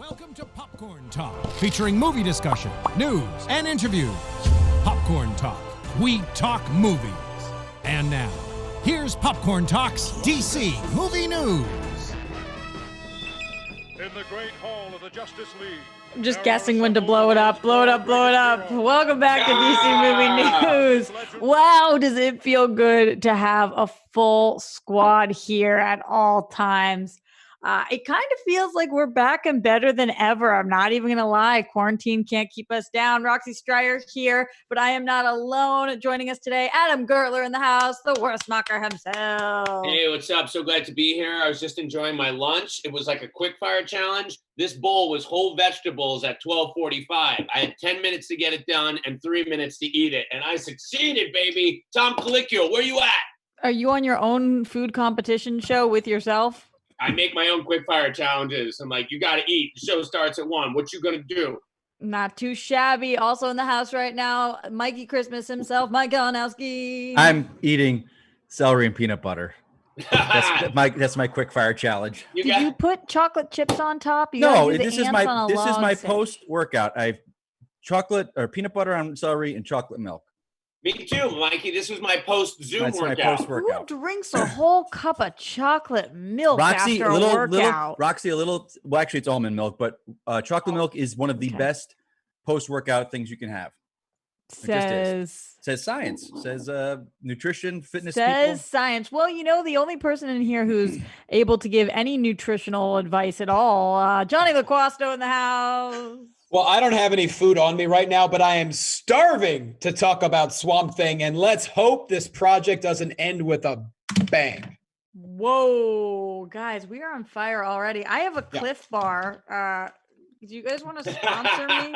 Welcome to Popcorn Talk, featuring movie discussion, news, and interviews. Popcorn Talk, we talk movies. And now, here's Popcorn Talk's DC Movie News. In the great hall of the Justice League. I'm just guessing when to blow it up. Welcome back to DC Movie News. Wow, does it feel good to have a full squad here at all times. It kind of feels like we're back and better than ever. I'm not even going to lie. Quarantine can't keep us down. Roxy Striar here, but I am not alone. Joining us today, Adam Gertler in the house, the worst mocker himself. Hey, what's up? So glad to be here. I was just enjoying my lunch. It was like a quick fire challenge. This bowl was whole vegetables at 12:45. I had 10 minutes to get it done and 3 minutes to eat it. And I succeeded, baby. Tom Colicchio, where you at? Are you on your own food competition show with yourself? I make my own quick fire challenges. I'm like, you got to eat. The show starts at 1. What you going to do? Not too shabby. Also in the house right now, Mikey Christmas himself, Mike Kalinowski. I'm eating celery and peanut butter. That's my quick fire challenge. Did you put chocolate chips on top? This is my post workout. I have chocolate or peanut butter on celery and chocolate milk. Me too, Mikey. This was my post-Zoom workout. My post-workout. Who drinks a whole cup of chocolate milk after a workout? Roxy, well, actually, it's almond milk, but chocolate milk is one of the best post-workout things you can have. Says science. Says nutrition, fitness says people. Science. Well, the only person in here who's able to give any nutritional advice at all, Jonny LoQuasto in the house. Well, I don't have any food on me right now, but I am starving to talk about Swamp Thing, and let's hope this project doesn't end with a bang. Whoa, guys, we are on fire already. I have a Cliff Bar. Do you guys want to sponsor me?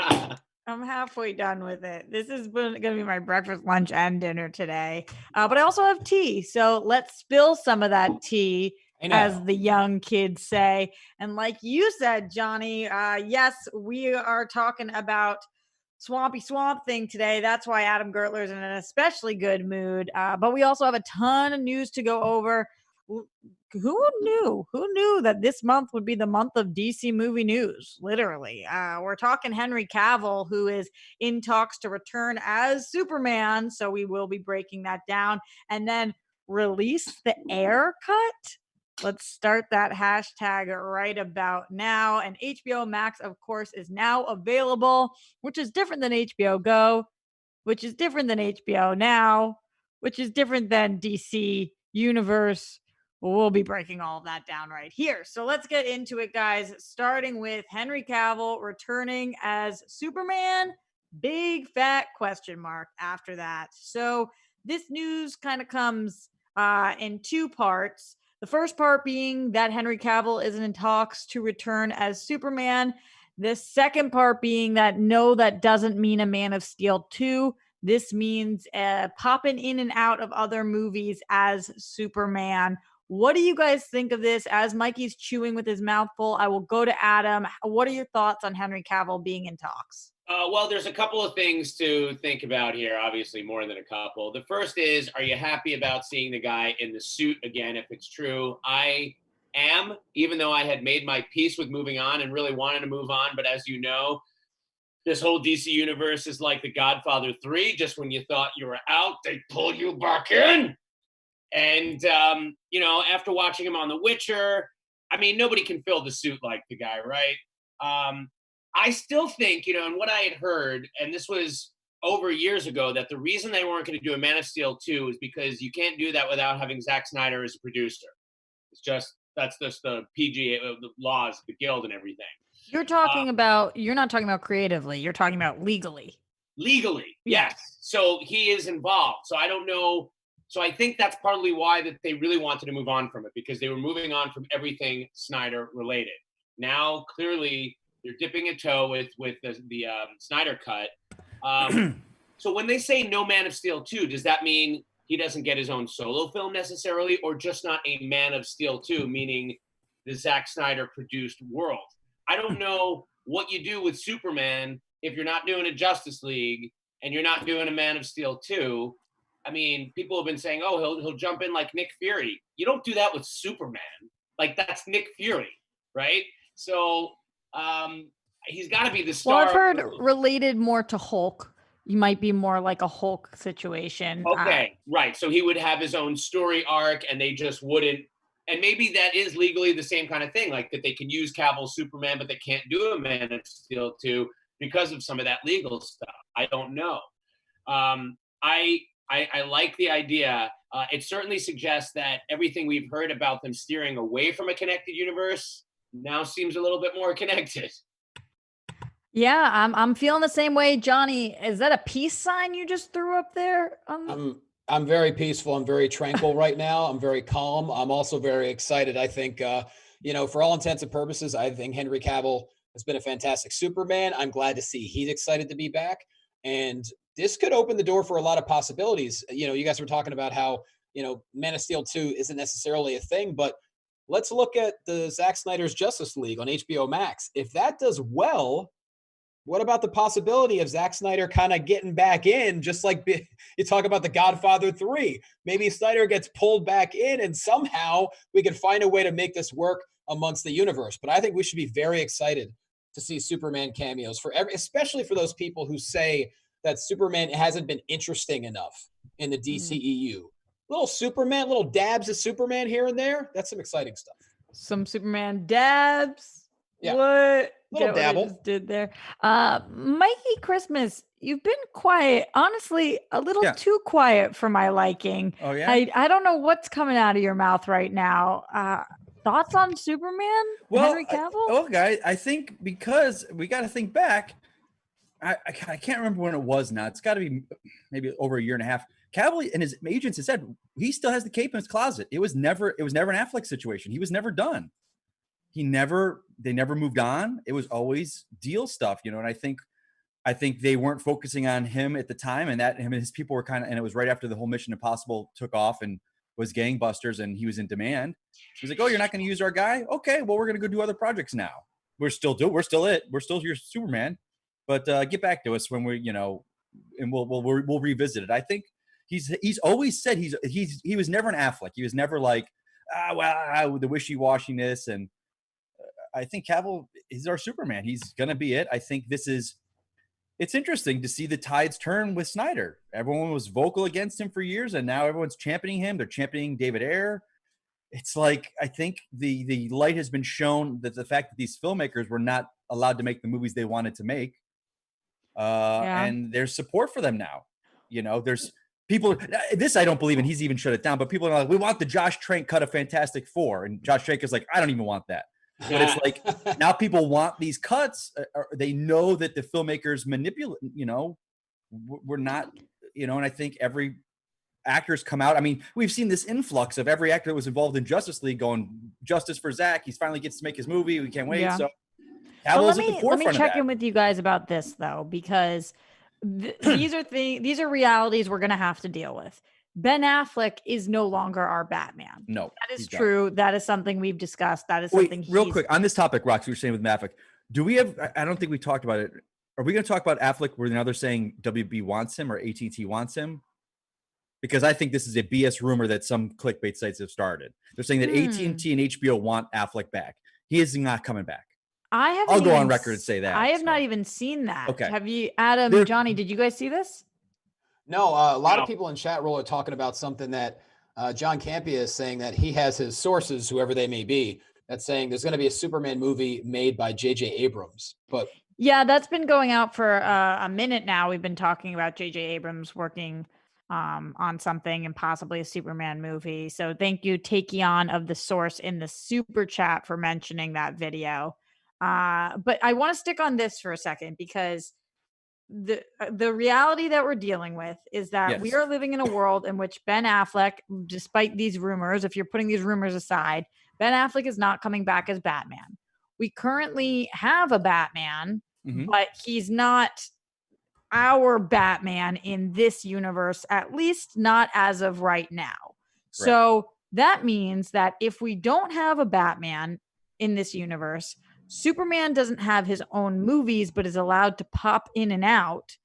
I'm halfway done with it. This is going to be my breakfast, lunch, and dinner today. But I also have tea, so let's spill some of that tea, as the young kids say. And like you said, Jonny, yes, we are talking about Swamp Thing today. That's why Adam Gertler is in an especially good mood. But we also have a ton of news to go over. Who knew that this month would be the month of DC movie news? Literally. We're talking Henry Cavill, who is in talks to return as Superman. So we will be breaking that down. And then release the Ayer Cut. Let's start that hashtag right about now. And HBO Max, of course, is now available, which is different than HBO Go, which is different than HBO Now, which is different than DC Universe. We'll be breaking all of that down right here. So let's get into it, guys, starting with Henry Cavill returning as Superman. Big fat question mark after that. So this news kind of comes in two parts. The first part being that Henry Cavill is in talks to return as Superman. The second part being that no, that doesn't mean a Man of Steel 2. This means popping in and out of other movies as Superman. What do you guys think of this? As Mikey's chewing with his mouth full, I will go to Adam. What are your thoughts on Henry Cavill being in talks? Well, there's a couple of things to think about here, obviously more than a couple. The first is, are you happy about seeing the guy in the suit again, if it's true? I am, even though I had made my peace with moving on and really wanted to move on. But as you know, this whole DC universe is like The Godfather 3. Just when you thought you were out, they pull you back in. And, after watching him on The Witcher, I mean, nobody can fill the suit like the guy, right? I still think, and what I had heard, and this was over years ago, that the reason they weren't going to do a Man of Steel 2 is because you can't do that without having Zack Snyder as a producer. That's just the PG the laws, the guild and everything. You're not talking about creatively. You're talking about legally. Legally, yes. So he is involved. So I don't know. So I think that's partly why that they really wanted to move on from it, because they were moving on from everything Snyder related. Now, clearly, they're dipping a toe with the Snyder Cut. So when they say no Man of Steel 2, does that mean he doesn't get his own solo film necessarily, or just not a Man of Steel 2, meaning the Zack Snyder produced world? I don't know what you do with Superman if you're not doing a Justice League and you're not doing a Man of Steel 2. I mean, people have been saying, oh, he'll jump in like Nick Fury. You don't do that with Superman. Like, that's Nick Fury, right? So He's got to be the star. Well, I've heard related more to Hulk. You might be more like a Hulk situation. Okay, right. So he would have his own story arc, and they just wouldn't. And maybe that is legally the same kind of thing, like that they can use Cavill Superman, but they can't do a Man of Steel 2 because of some of that legal stuff. I don't know. I like the idea. It certainly suggests that everything we've heard about them steering away from a connected universe now seems a little bit more connected. Yeah, I'm feeling the same way, Johnny. Is that a peace sign you just threw up there? I'm very peaceful. I'm very tranquil right now. I'm very calm. I'm also very excited. I think, for all intents and purposes, I think Henry Cavill has been a fantastic Superman. I'm glad to see he's excited to be back. And this could open the door for a lot of possibilities. You guys were talking about how, Man of Steel 2 isn't necessarily a thing, but let's look at the Zack Snyder's Justice League on HBO Max. If that does well, what about the possibility of Zack Snyder kind of getting back in, just like you talk about The Godfather 3? Maybe Snyder gets pulled back in and somehow we can find a way to make this work amongst the universe. But I think we should be very excited to see Superman cameos, especially for those people who say that Superman hasn't been interesting enough in the DCEU. Little Superman, little dabs of Superman here and there. That's some exciting stuff. Some Superman dabs. Yeah. What? Little dabble. What I just did there. Mikey Christmas, you've been quiet. Honestly, a little too quiet for my liking. Oh, yeah? I don't know what's coming out of your mouth right now. Thoughts on Superman? Henry Cavill? Guys, I think because we got to think back. I can't remember when it was now. It's got to be maybe over a year and a half. Cavill and his agents have said he still has the cape in his closet. It was never an Affleck situation. He was never done. They never moved on. It was always deal stuff, and I think they weren't focusing on him at the time, and that him and his people were and it was right after the whole Mission Impossible took off and was gangbusters and he was in demand. He was like, "Oh, you're not going to use our guy? Okay, well, we're going to go do other projects now. We're still your Superman, but get back to us when we're, and we'll revisit it." I think he's always said he was never an Affleck. He was never like, the wishy-washiness. And I think Cavill is our Superman. He's going to be it. I think it's interesting to see the tides turn with Snyder. Everyone was vocal against him for years, and now everyone's championing him. They're championing David Ayer. It's like, I think the light has been shown that the fact that these filmmakers were not allowed to make the movies they wanted to make. And there's support for them now. There's people, this I don't believe in. He's even shut it down, but people are like, we want the Josh Trank cut of Fantastic Four. And Josh Trank is like, I don't even want that. But it's like now people want these cuts. They know that the filmmakers manipulate, we're not, and I think every actors come out. I mean, we've seen this influx of every actor that was involved in Justice League going, justice for Zach. He finally gets to make his movie. We can't wait. Yeah. So let me check in with you guys about this though, because these are realities we're going to have to deal with. Ben Affleck is no longer our Batman. No, that is true. Done. That is something we've discussed. That is something. Real quick on this topic, Roxy, you're saying with Affleck. Do we have? I don't think we talked about it. Are we going to talk about Affleck where now they're saying WB wants him or AT&T wants him? Because I think this is a BS rumor that some clickbait sites have started. They're saying that AT&T and HBO want Affleck back. He is not coming back. I'll go on record and say that. I have not even seen that. Okay. Have you, Adam, Johnny? Did you guys see this? No, a lot of people in chat roll are talking about something that John Campia is saying that he has his sources, whoever they may be, that's saying there's going to be a Superman movie made by J.J. Abrams. But yeah, that's been going out for a minute now. We've been talking about J.J. Abrams working on something and possibly a Superman movie. So thank you, Takeon of the Source in the super chat for mentioning that video. But I want to stick on this for a second because the reality that we're dealing with is that we are living in a world in which Ben Affleck, despite these rumors, if you're putting these rumors aside, Ben Affleck is not coming back as Batman. We currently have a Batman, but he's not our Batman in this universe, at least not as of right now. Right. So that means that if we don't have a Batman in this universe, Superman doesn't have his own movies, but is allowed to pop in and out.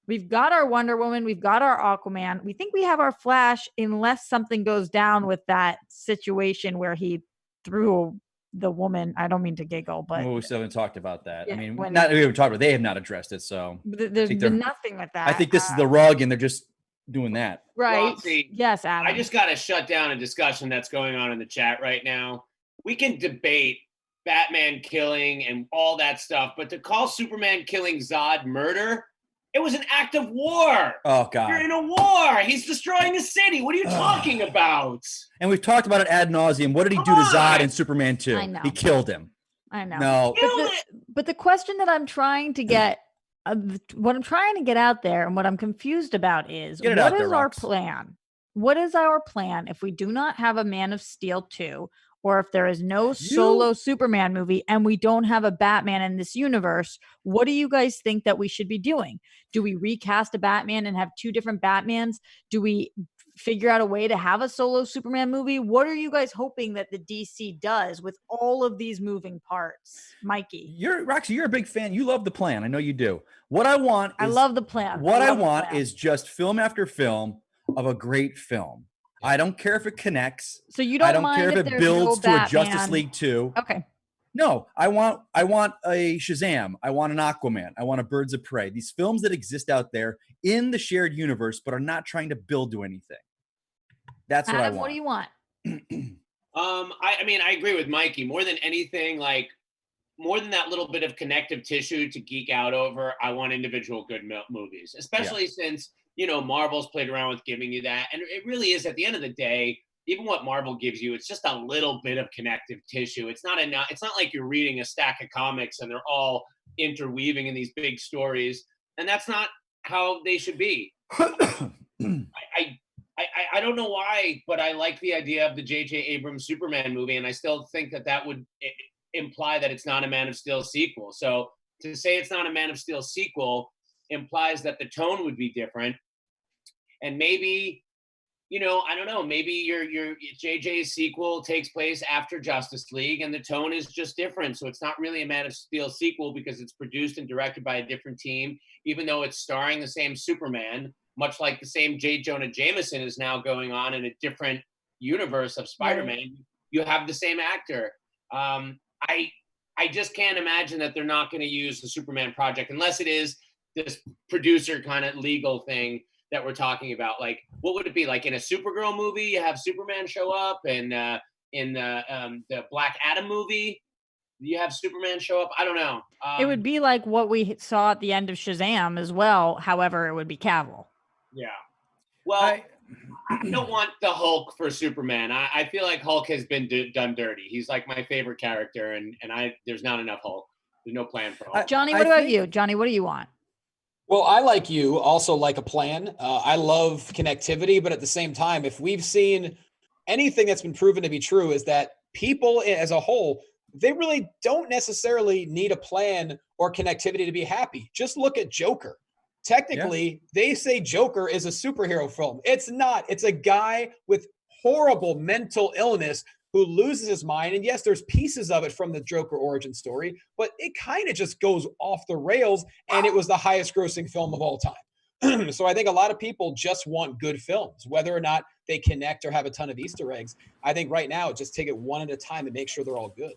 We've got our Wonder Woman. We've got our Aquaman. We think we have our Flash unless something goes down with that situation where he threw the woman. I don't mean to giggle, but Well, we still haven't talked about that. Yeah, I mean, when- not we haven't talked about. They have not addressed it, so there's think been they're- nothing with that. I think this is the rug, and they're just doing that. right. Roxy, Yes, Adam. I just got to shut down a discussion that's going on in the chat right now. We can debate Batman killing and all that stuff, but to call Superman killing Zod murder, it was an act of war. Oh You're God! in a war. He's destroying a city. What are you talking about? And we've talked about it ad nauseum. What did he do to Come Zod on! in Superman 2? I know. He killed him. I know. No, Killed it. But the question that I'm trying to get, what I'm trying to get out there, and what I'm confused about is, Get it what out there, is our Rox. plan? What is our plan if we do not have a Man of Steel 2, or if there is no solo Superman movie and we don't have a Batman in this universe? What do you guys think that we should be doing? Do we recast a Batman and have two different Batmans? Do we figure out a way to have a solo Superman movie? What are you guys hoping that the DC does with all of these moving parts? Mikey. Roxy, you're a big fan. You love the plan. I know you do. What I want is I love the plan. What I love the want plan. is just film after film of a great film. I don't care if it connects. So you don't I don't mind care if it there's builds no to a Justice Batman. League 2. Okay. No, I want a Shazam. I want an Aquaman. I want a Birds of Prey. These films that exist out there in the shared universe, but are not trying to build to anything. That's what I Adam, want. what do you want? I mean, I agree with Mikey. More than anything, like more than that little bit of connective tissue to geek out over, I want individual good movies, especially since, you know, Marvel's played around with giving you that. And it really is, at the end of the day, even what Marvel gives you, it's just a little bit of connective tissue. It's not enough. It's not like you're reading a stack of comics and they're all interweaving in these big stories. And that's not how they should be. I don't know why, but I like the idea of the J.J. Abrams Superman movie, and I still think that would imply that it's not a Man of Steel sequel. So to say it's not a Man of Steel sequel implies that the tone would be different, and maybe, you know, I don't know, maybe your JJ's sequel takes place after Justice League, and the tone is just different. So it's not really a Man of Steel sequel because it's produced and directed by a different team, even though it's starring the same Superman. Much like the same J. Jonah Jameson is now going on in a different universe of Spider-Man, you have the same actor. I just can't imagine that they're not going to use the Superman project unless it is this producer kind of legal thing that we're talking about. Like, what would it be like in a Supergirl movie? You have Superman show up, and in the Black Adam movie, you have Superman show up. I don't know. It would be like what we saw at the end of Shazam as well. However, it would be Cavill. Yeah. Well, I don't want the Hulk for Superman. I feel like Hulk has been done dirty. He's like my favorite character, and there's not enough Hulk. There's no plan for Hulk. Johnny, what about you? Johnny, what do you want? Well, I, like you, also like a plan. I love connectivity, but at the same time, if we've seen anything that's been proven to be true, is that people as a whole, they really don't necessarily need a plan or connectivity to be happy. Just look at Joker. Technically, they say Joker is a superhero film. It's not. It's a guy with horrible mental illness who loses his mind. And yes, there's pieces of it from the Joker origin story, but it kind of just goes off the rails, and it was the highest grossing film of all time. So I think a lot of people just want good films, whether or not they connect or have a ton of Easter eggs. I think right now, just take it one at a time and make sure they're all good.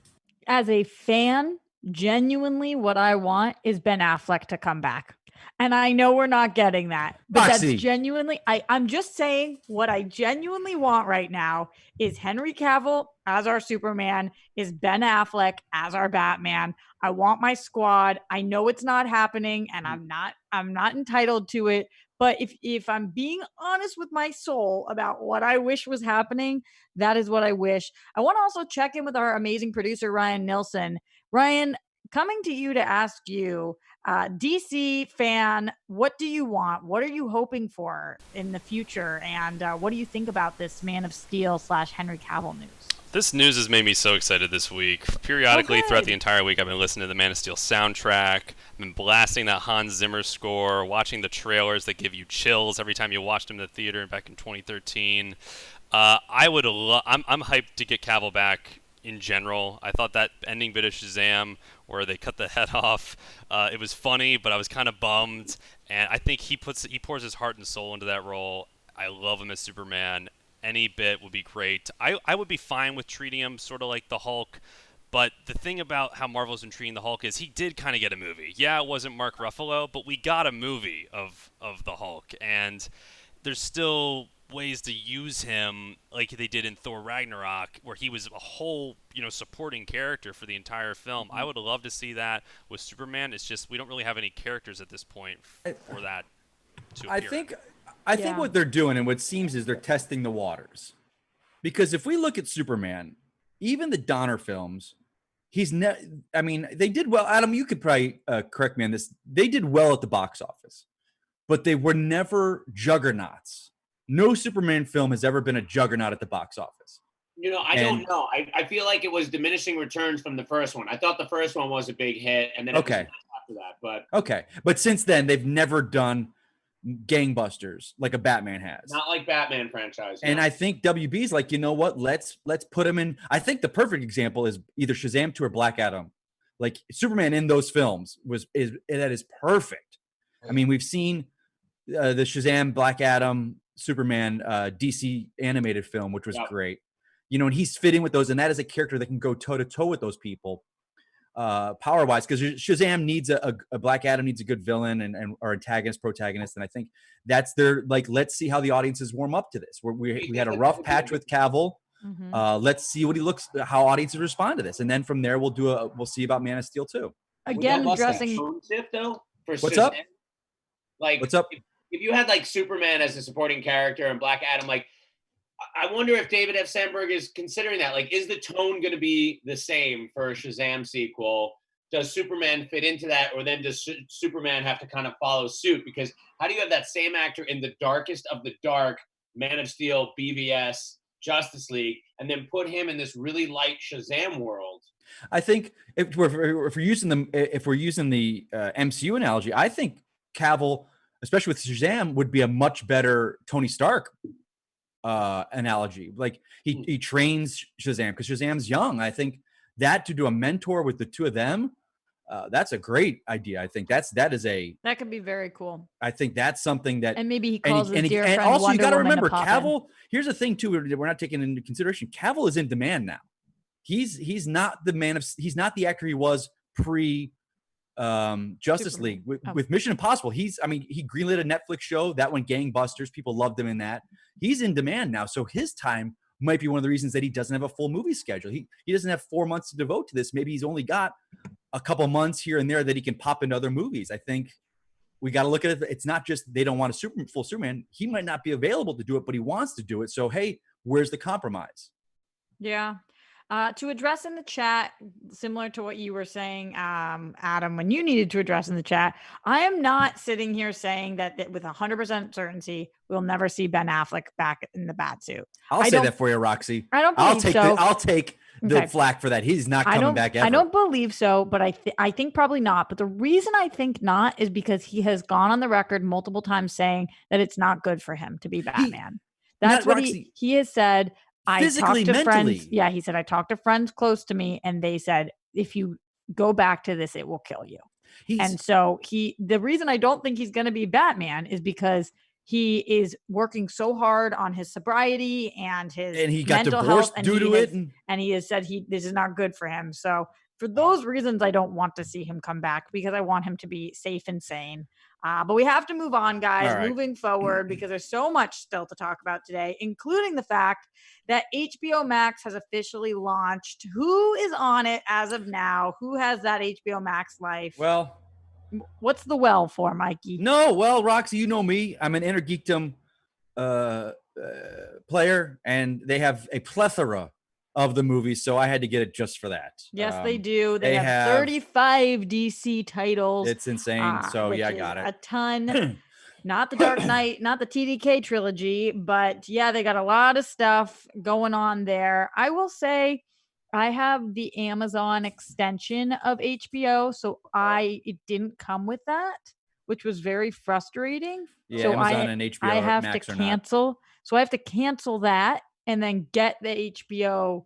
As a fan, genuinely what I want is Ben Affleck to come back. And I know we're not getting that, but Roxy. that's genuinely, I'm just saying what I genuinely want right now is Henry Cavill as our Superman, is Ben Affleck as our Batman. I want my squad. I know it's not happening, and I'm not entitled to it. But if I'm being honest with my soul about what I wish was happening, that is what I wish. I want to also check in with our amazing producer, Ryan Nilsson. Ryan, coming to you to ask you, DC fan, what do you want? What are you hoping for in the future? And what do you think about this Man of Steel / Henry Cavill news? This news has made me so excited this week. Periodically throughout the entire week, I've been listening to the Man of Steel soundtrack. I've been blasting that Hans Zimmer score, watching the trailers that give you chills every time you watched them in the theater back in 2013. I'm hyped to get Cavill back in general. I thought that ending bit of Shazam where they cut the head off, it was funny, but I was kind of bummed. And I think he pours his heart and soul into that role. I love him as Superman. Any bit would be great. I would be fine with treating him sort of like the Hulk, But the thing about how Marvel's been treating the Hulk is he did kind of get a movie. Yeah, it wasn't Mark Ruffalo, but we got a movie of the Hulk, and there's still ways to use him like they did in Thor Ragnarok, where he was a whole, supporting character for the entire film. I would love to see that with Superman. It's just we don't really have any characters at this point for that to appear. I think what they're doing and what seems is they're testing the waters. Because if we look at Superman, even the Donner films, they did well. Adam, you could probably correct me on this. They did well at the box office, but they were never juggernauts. No Superman film has ever been a juggernaut at the box office. I don't know. I feel like it was diminishing returns from the first one. I thought the first one was a big hit, and then it was after that. But since then, they've never done gangbusters like a Batman has. Not like Batman franchise. And I think WB's like, you know what? Let's put him in. I think the perfect example is either Shazam 2 or Black Adam. Like Superman in those films is perfect. I mean, we've seen the Shazam, Black Adam, Superman DC animated film, which was great. And he's fitting with those, and that is a character that can go toe to toe with those people, power wise. Because Shazam needs a Black Adam needs a good villain and or antagonist, protagonist, and I think that's their let's see how the audiences warm up to this. We had a rough patch with Cavill. Mm-hmm. Let's see how audiences respond to this, and then from there we'll see about Man of Steel too. Again, addressing though. What's up? What's up? If you had Superman as a supporting character and Black Adam, I wonder if David F. Sandberg is considering that. Is the tone going to be the same for a Shazam sequel? Does Superman fit into that, or then does Superman have to kind of follow suit? Because how do you have that same actor in the darkest of the dark, Man of Steel, BVS, Justice League, and then put him in this really light Shazam world? I think if we're using the MCU analogy, I think Cavill, especially with Shazam, would be a much better Tony Stark analogy. He trains Shazam because Shazam's young. I think that to do a mentor with the two of them, that's a great idea. I think that could be very cool. I think that's something that, and maybe he calls his dear friend and also Wonder you got to Woman remember Cavill. Here's the thing too, we're not taking into consideration. Cavill is in demand now. He's not he's not the actor he was pre Justice League with Mission Impossible. He greenlit a Netflix show that went gangbusters. People loved him in that. He's in demand now, so his time might be one of the reasons that he doesn't have a full movie schedule. He doesn't have 4 months to devote to this. Maybe he's only got a couple months here and there that he can pop into other movies. I think we got to look at it. It's not just they don't want a full Superman. He might not be available to do it, but he wants to do it. So hey, where's the compromise? Yeah. To address in the chat, similar to what you were saying, Adam, when you needed to address in the chat, I am not sitting here saying that with 100% certainty we'll never see Ben Affleck back in the bat suit. I'll say that for you, Roxy. I don't believe so. I'll take the flack for that. He's not coming back ever. I don't believe so, but I think probably not. But the reason I think not is because he has gone on the record multiple times saying that it's not good for him to be Batman. That's what he has said. Physically, I talked to mentally. friends. Yeah, he said, I talked to friends close to me, and they said, if you go back to this, it will kill you. And so the reason I don't think he's going to be Batman is because he is working so hard on his sobriety and he got mental divorced health due to it. And he has said this is not good for him. So for those reasons, I don't want to see him come back because I want him to be safe and sane. But we have to move on, guys, moving forward, because there's so much still to talk about today, including the fact that HBO Max has officially launched. Who is on it as of now? Who has that HBO Max life? Well, what's the well for, Mikey? No, well, Roxy, you know me. I'm an Inner Geekdom player, and they have a plethora of the movies, so I had to get it just for that. Yes, they do. They have 35 DC titles. It's insane. So yeah, I got it. A ton. Not the Dark Knight, not the TDK trilogy, but yeah, they got a lot of stuff going on there. I will say I have the Amazon extension of HBO, so it didn't come with that, which was very frustrating. Yeah, so Amazon and HBO I have Max to are cancel. not. So I have to cancel that and then get the HBO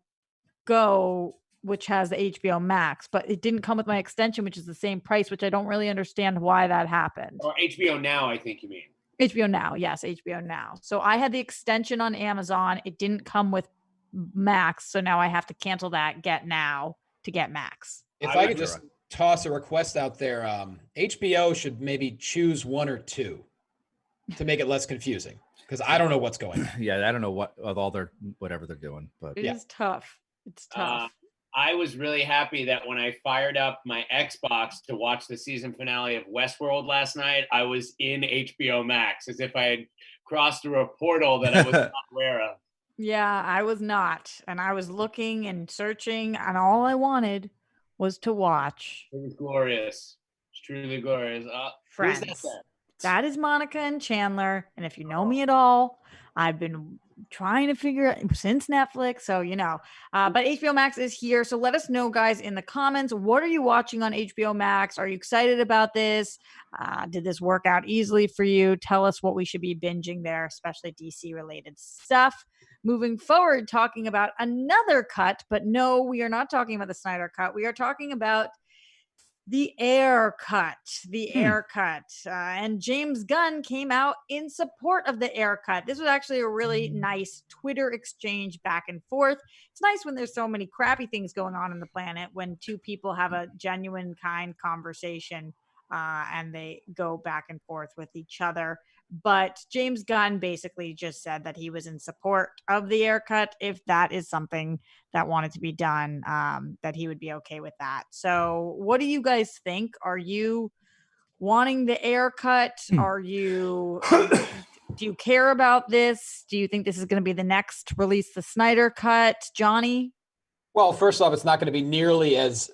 Go, which has the HBO Max, but it didn't come with my extension, which is the same price, which I don't really understand why that happened. Or HBO Now, I think you mean. HBO Now, yes, HBO Now. So I had the extension on Amazon. It didn't come with Max, so now I have to cancel that, get Now, to get Max. If I could just toss a request out there, HBO should maybe choose one or two to make it less confusing, because I don't know what's going on. Yeah, I don't know what of all their whatever they're doing, but It is tough. It's tough. I was really happy that when I fired up my Xbox to watch the season finale of Westworld last night, I was in HBO Max, as if I had crossed through a portal that I was not aware of. Yeah, I was not. And I was looking and searching, and all I wanted was to watch It was glorious. It's truly glorious. Friends. Who's that? That is Monica and Chandler. And if you know me at all, I've been trying to figure it since Netflix. So, but HBO Max is here. So let us know, guys, in the comments, what are you watching on HBO Max? Are you excited about this? Did this work out easily for you? Tell us what we should be binging there, especially DC related stuff. Moving forward, talking about another cut, but no, we are not talking about the Snyder Cut. We are talking about the Ayer Cut, Ayer Cut. And James Gunn came out in support of the Ayer Cut. This was actually a really nice Twitter exchange back and forth. It's nice when there's so many crappy things going on the planet, when two people have a genuine, kind conversation and they go back and forth with each other. But James Gunn basically just said that he was in support of the Ayer Cut. If that is something that wanted to be done, that he would be okay with that. So what do you guys think? Are you wanting the Ayer Cut? Are you, do you care about this? Do you think this is going to be the next release, the Snyder Cut? Johnny? Well, first off, it's not going to be nearly as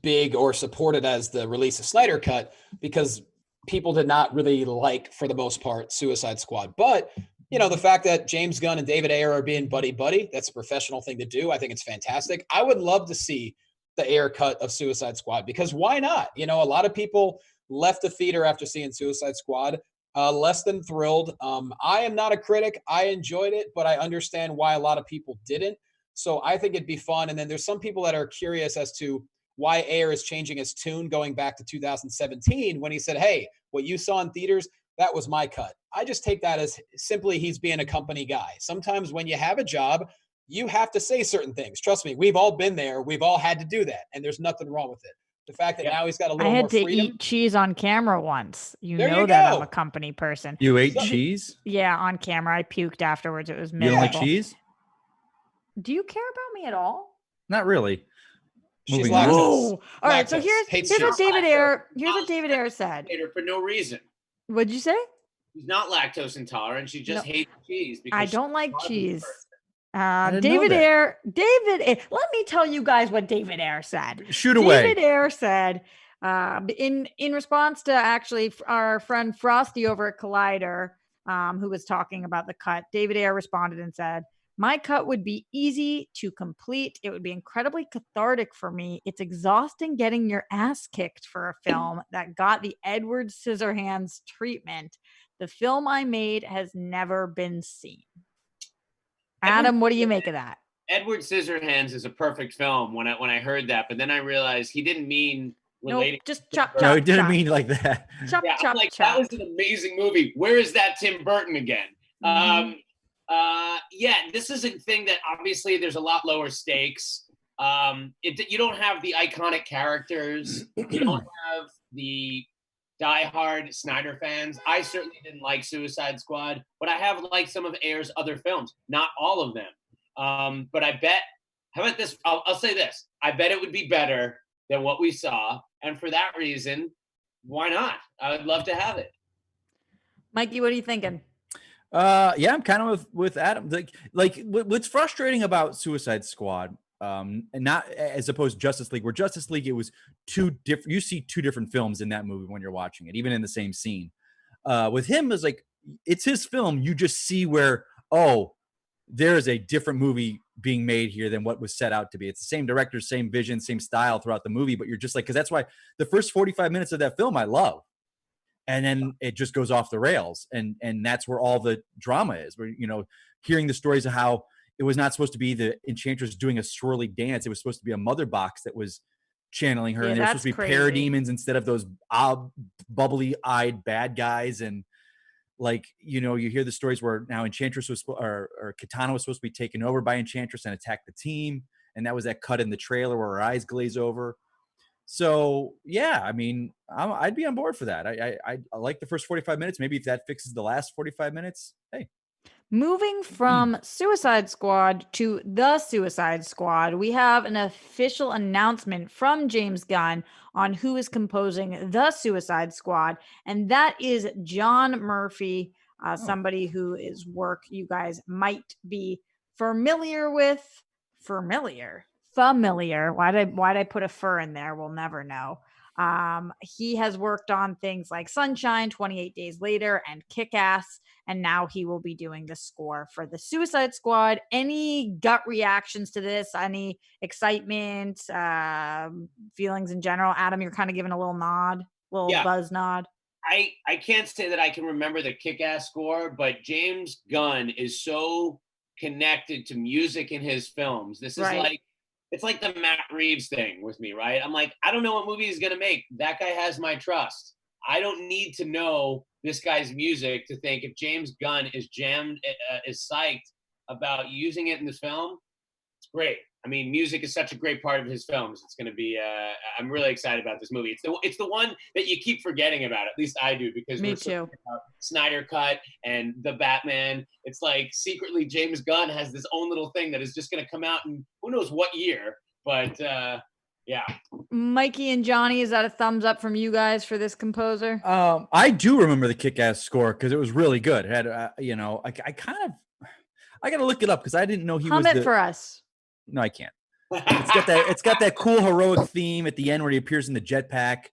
big or supported as the release of Snyder Cut, because people did not really like, for the most part, Suicide Squad. But, the fact that James Gunn and David Ayer are being buddy-buddy, that's a professional thing to do. I think it's fantastic. I would love to see the Ayer Cut of Suicide Squad, because why not? A lot of people left the theater after seeing Suicide Squad less than thrilled. I am not a critic. I enjoyed it, but I understand why a lot of people didn't. So I think it'd be fun. And then there's some people that are curious as to why Ayer is changing his tune going back to 2017 when he said, hey, what you saw in theaters, that was my cut. I just take that as simply he's being a company guy. Sometimes when you have a job, you have to say certain things. Trust me, we've all been there. We've all had to do that. And there's nothing wrong with it. The fact that now he's got a little more freedom. I had to eat cheese on camera once. There know you that go. I'm a company person. You ate cheese? Yeah, on camera. I puked afterwards. It was You miserable. don't like cheese? Do you care about me at all? Not really. She's Moving on. lactose. All right, so Lactose. here's Hates what cheese. David Ayer said. For no reason. What'd you say? She's not lactose intolerant. She just hates cheese. I don't like cheese. didn't know David that. Ayer. Let me tell you guys what David Ayer said. Shoot away. David Ayer said, in response to actually our friend Frosty over at Collider, who was talking about the cut, David Ayer responded and said, my cut would be easy to complete. It would be incredibly cathartic for me. It's exhausting getting your ass kicked for a film that got the Edward Scissorhands treatment. The film I made has never been seen. Adam, what do you make of that? Edward Scissorhands is a perfect film when I heard that, but then I realized he didn't mean relating. No, just chop. No, it didn't chop. mean like that. Chop, Yeah, chop, I'm like, chop. that was an amazing movie. Where is that Tim Burton again? Mhm. Yeah, this is a thing that obviously there's a lot lower stakes. You don't have the iconic characters. You don't have the diehard Snyder fans. I certainly didn't like Suicide Squad, but I have liked some of Ayer's other films. Not all of them. But I bet, how about this? I'll say this. I bet it would be better than what we saw. And for that reason, why not? I would love to have it. Mikey, what are you thinking? Yeah, I'm kind of with Adam. Like what's frustrating about Suicide Squad, and not as opposed to Justice League, where Justice League, it was two different. You see two different films in that movie when you're watching it, even in the same scene. With him, is like it's his film. You just see where there is a different movie being made here than what was set out to be. It's the same director, same vision, same style throughout the movie, but you're just like, because that's why the first 45 minutes of that film I love. And then it just goes off the rails. And that's where all the drama is, where, hearing the stories of how it was not supposed to be the Enchantress doing a swirly dance. It was supposed to be a mother box that was channeling her. Yeah, and they were supposed to be crazy. parademons instead of those bubbly eyed bad guys. And you hear the stories where now Enchantress or Katana was supposed to be taken over by Enchantress and attack the team. and that was that cut in the trailer where her eyes glaze over. So yeah, I mean, I'd be on board for that. I like the first 45 minutes. Maybe if that fixes the last 45 minutes, hey. Moving from Suicide Squad to The Suicide Squad, we have an official announcement from James Gunn on who is composing The Suicide Squad, and that is John Murphy, somebody who is work you guys might be familiar with. Familiar. Why'd I put a fur in there? We'll never know. He has worked on things like Sunshine, 28 Days Later, and Kick-Ass, and now he will be doing the score for the Suicide Squad. Any gut reactions to this? Any excitement, feelings in general? Adam, you're kind of giving a little nod, buzz nod. I can't say that I can remember the Kick-Ass score, but James Gunn is so connected to music in his films. This is like, it's like the Matt Reeves thing with me, right? I'm like, I don't know what movie he's going to make. That guy has my trust. I don't need to know this guy's music to think if James Gunn is psyched about using it in this film, it's great. I mean, music is such a great part of his films. It's going to be, I'm really excited about this movie. It's the one that you keep forgetting about. At least I do, because Me too. Snyder Cut and the Batman. It's like secretly James Gunn has this own little thing that is just going to come out in who knows what year. But yeah. Mikey and Johnny, is that a thumbs up from you guys for this composer? I do remember the Kick-Ass score because it was really good. It had, I got to look it up because I didn't know he was it for us. No, I can't. It's got that cool heroic theme at the end where he appears in the jetpack.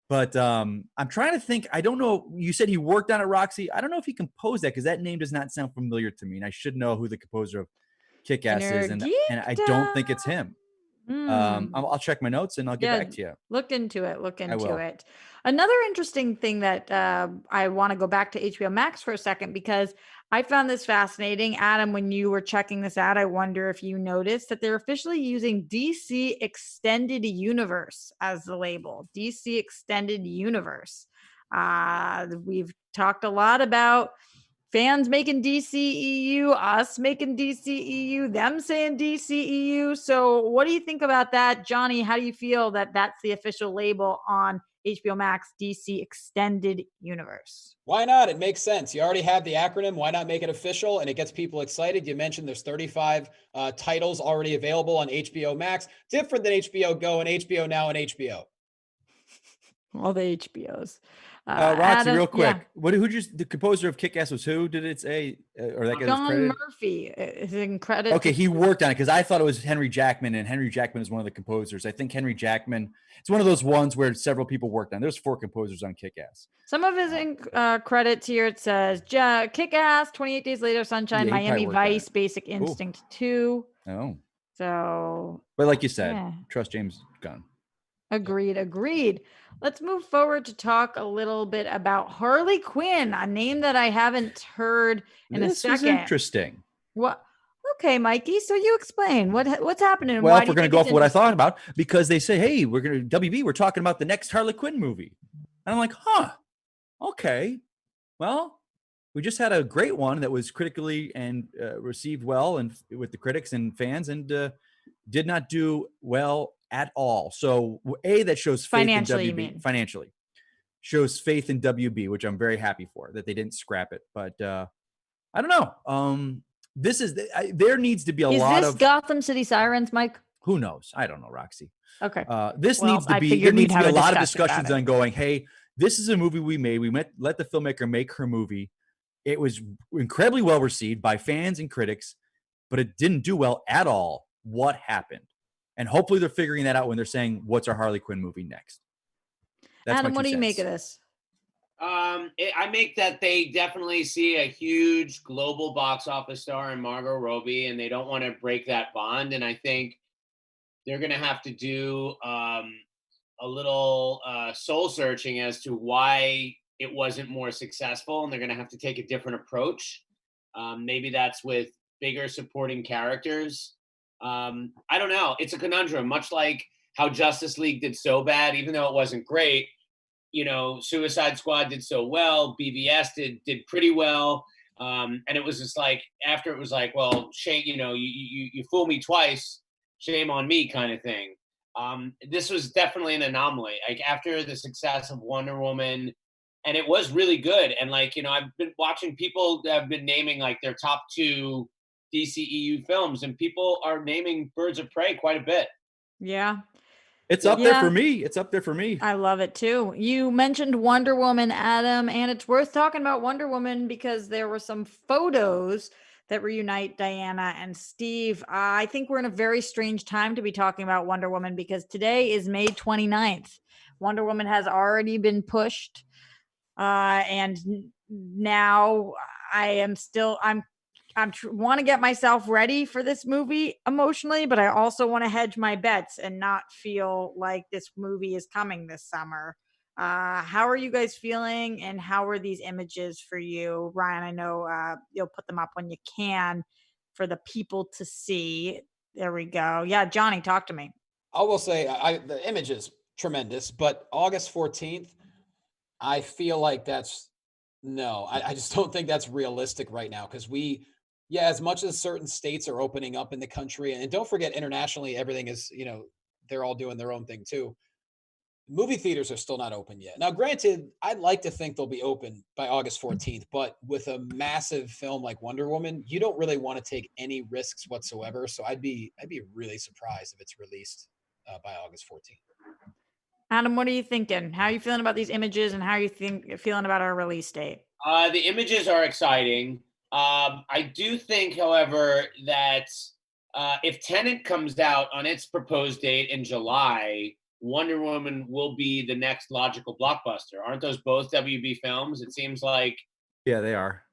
But I'm trying to think. I don't know. You said he worked on it, Roxy. I don't know if he composed that because that name does not sound familiar to me, and I should know who the composer of Kick-Ass is, and I don't think it's him. I'll check my notes and I'll get back to you. Look into it. Another interesting thing that I want to go back to HBO Max for a second because I found this fascinating. Adam, when you were checking this out, I wonder if you noticed that they're officially using DC Extended Universe as the label. DC Extended Universe. We've talked a lot about fans making DCEU, us making DCEU, them saying DCEU. So what do you think about that? Johnny, how do you feel that that's the official label on HBO Max, DC Extended Universe? Why not? It makes sense. You already have the acronym. Why not make it official? And it gets people excited. You mentioned there's 35 titles already available on HBO Max, different than HBO Go and HBO Now and HBO. All the HBOs. Roxy, Adam, real quick. Yeah. The composer of Kick-Ass was who? Did it say? Or that John Murphy is in credit. Okay, he worked on it because I thought it was Henry Jackman, and Henry Jackman is one of the composers. I think Henry Jackman. It's one of those ones where several people worked on. There's 4 composers on Kick-Ass. Some of his credits here. It says Kick-Ass, 28 Days Later, Sunshine, Miami Vice, Basic Instinct 2. Oh. So. But like you said, trust James Gunn. Agreed. Let's move forward to talk a little bit about Harley Quinn, a name that I haven't heard in a second. This is interesting. What? Okay, Mikey. So you explain what's happening. Well, if we're going to go off what I thought about, because they say, hey, we're talking about the next Harley Quinn movie. And I'm like, okay. Well, we just had a great one that was critically and received well and with the critics and fans and did not do well at all. So that shows faith in WB. Financially. Shows faith in WB, which I'm very happy for, that they didn't scrap it. But I don't know. There needs to be a lot of... Is this Gotham City Sirens, Mike? Who knows? I don't know, Roxy. Okay. There needs to be a lot of discussions on going, hey, this is a movie we made. We let the filmmaker make her movie. It was incredibly well received by fans and critics, but it didn't do well at all. What happened? And hopefully they're figuring that out when they're saying, what's our Harley Quinn movie next? That's Adam, what do you make of this? I make that they definitely see a huge global box office star in Margot Robbie, and they don't want to break that bond. And I think they're going to have to do a little soul searching as to why it wasn't more successful, and they're going to have to take a different approach. Maybe that's with bigger supporting characters. I don't know. It's a conundrum, much like how Justice League did so bad, even though it wasn't great. Suicide Squad did so well. BVS did pretty well. And it was just like, after it was like, well, Shane, you fool me twice. shame on me kind of thing. This was definitely an anomaly. Like after the success of Wonder Woman, and it was really good. And like, I've been watching people that have been naming like their top 2 DCEU films, and people are naming Birds of Prey quite a bit. Yeah. It's up there for me. It's up there for me. I love it too. You mentioned Wonder Woman, Adam, and it's worth talking about Wonder Woman because there were some photos that reunite Diana and Steve. I think we're in a very strange time to be talking about Wonder Woman because today is May 29th. Wonder Woman has already been pushed. And now I'm want to get myself ready for this movie emotionally, but I also want to hedge my bets and not feel like this movie is coming this summer. How are you guys feeling, and how are these images for you? Ryan, I know you'll put them up when you can for the people to see. There we go. Yeah, Johnny, talk to me. I will say the image is tremendous, but August 14th, I feel like I just don't think that's realistic right now because as much as certain states are opening up in the country, and don't forget internationally, everything is, they're all doing their own thing too. Movie theaters are still not open yet. Now, granted, I'd like to think they'll be open by August 14th, but with a massive film like Wonder Woman, you don't really want to take any risks whatsoever. So I'd be really surprised if it's released by August 14th. Adam, what are you thinking? How are you feeling about these images, and how are you feeling about our release date? The images are exciting. I do think, however, that if Tenet comes out on its proposed date in July, Wonder Woman will be the next logical blockbuster. Aren't those both WB films? It seems like. Yeah, they are.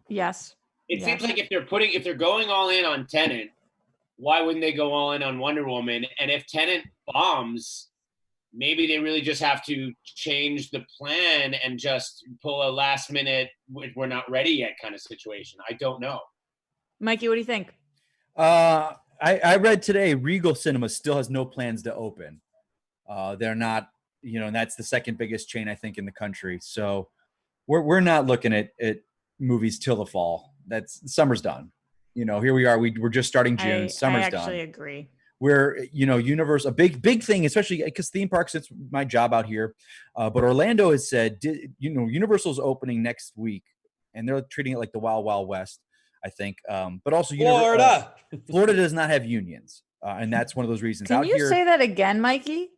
Yes. It seems like if they're going all in on Tenet, why wouldn't they go all in on Wonder Woman? And if Tenet bombs, maybe they really just have to change the plan and just pull a last minute, we're not ready yet kind of situation. I don't know. Mikey, what do you think? I read today Regal Cinema still has no plans to open. They're not, and that's the second biggest chain, I think, in the country. So we're not looking at movies till the fall. Summer's done. Here we are. We're just starting June. Summer's done. I actually agree. Where, Universal, a big thing, especially because theme parks, it's my job out here. But Orlando has said, Universal's opening next week, and they're treating it like the Wild Wild West, I think. But also, Florida does not have unions. And that's one of those reasons. Can you say that again, Mikey?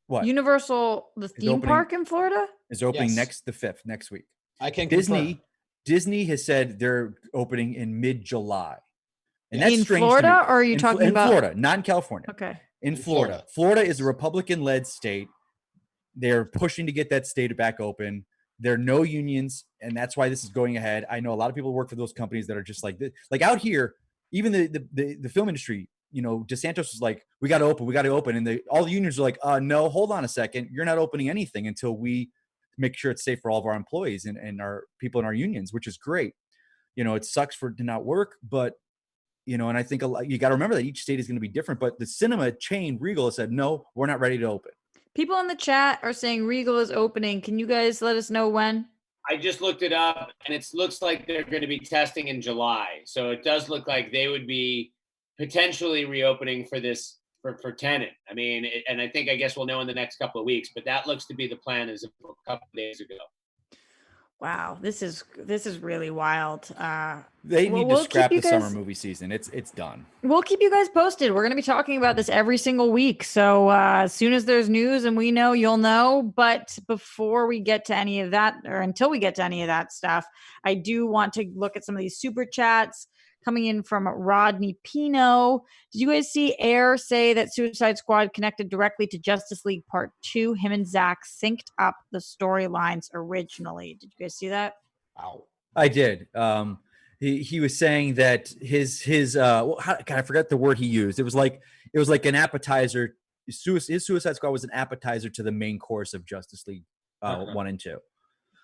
What? Universal, the theme park in Florida? Is opening the 5th, next week. I can Disney has said they're opening in mid-July. And that's in Florida, or are you talking about Florida, not in California? Okay. In Florida. Florida is a Republican-led state. They're pushing to get that state back open. There are no unions, and that's why this is going ahead. I know a lot of people who work for those companies that are just like this. Like out here, even the film industry, DeSantis was like, we got to open. And all the unions are like, no, hold on a second. You're not opening anything until we make sure it's safe for all of our employees and our people in our unions, which is great. It sucks for it to not work, but and I think you got to remember that each state is going to be different. But the cinema chain Regal has said, no, we're not ready to open. People in the chat are saying Regal is opening. Can you guys let us know when? I just looked it up, and it looks like they're going to be testing in July. So it does look like they would be potentially reopening for this for Tenet. I mean, and I guess we'll know in the next couple of weeks. But that looks to be the plan as of a couple of days ago. Wow, this is really wild. They need to scrap the summer movie season. It's done. We'll keep you guys posted. We're going to be talking about this every single week. So as soon as there's news and we know, you'll know. But before we get to any of that, or until we get to any of that stuff, I do want to look at some of these super chats coming in from Rodney Pino. Did you guys see Ayer say that Suicide Squad connected directly to Justice League Part 2? Him and Zach synced up the storylines originally. Did you guys see that? Wow. I did. He was saying that his I forgot the word he used. It was like an appetizer. His Suicide Squad was an appetizer to the main course of Justice League 1 and 2.